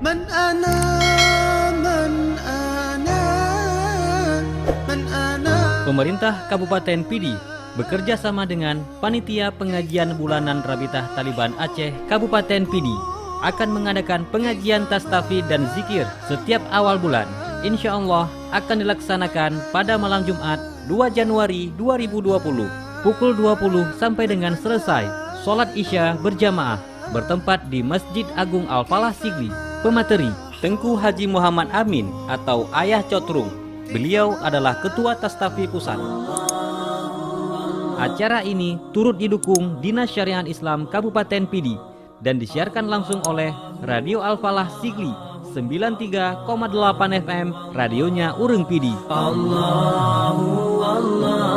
Man ana man ana man ana. Pemerintah Kabupaten Pidi bekerja sama dengan Panitia Pengajian Bulanan Rabitah Taliban Aceh Kabupaten Pidi akan mengadakan pengajian tastafid dan zikir setiap awal bulan. Insya Allah akan dilaksanakan pada malam Jumat 2 Januari 2020 pukul 20 sampai dengan selesai sholat Isya berjamaah bertempat di Masjid Agung Al-Falah Sigli. Pemateri Tengku Haji Muhammad Amin atau Ayah Cotrung. Beliau adalah Ketua Tastafi Pusat. Acara ini turut didukung Dinas Syariat Islam Kabupaten Pidi dan disiarkan langsung oleh Radio Al-Falah Sigli 93,8 FM, radionya Ureng Pidi. Allahu Allah.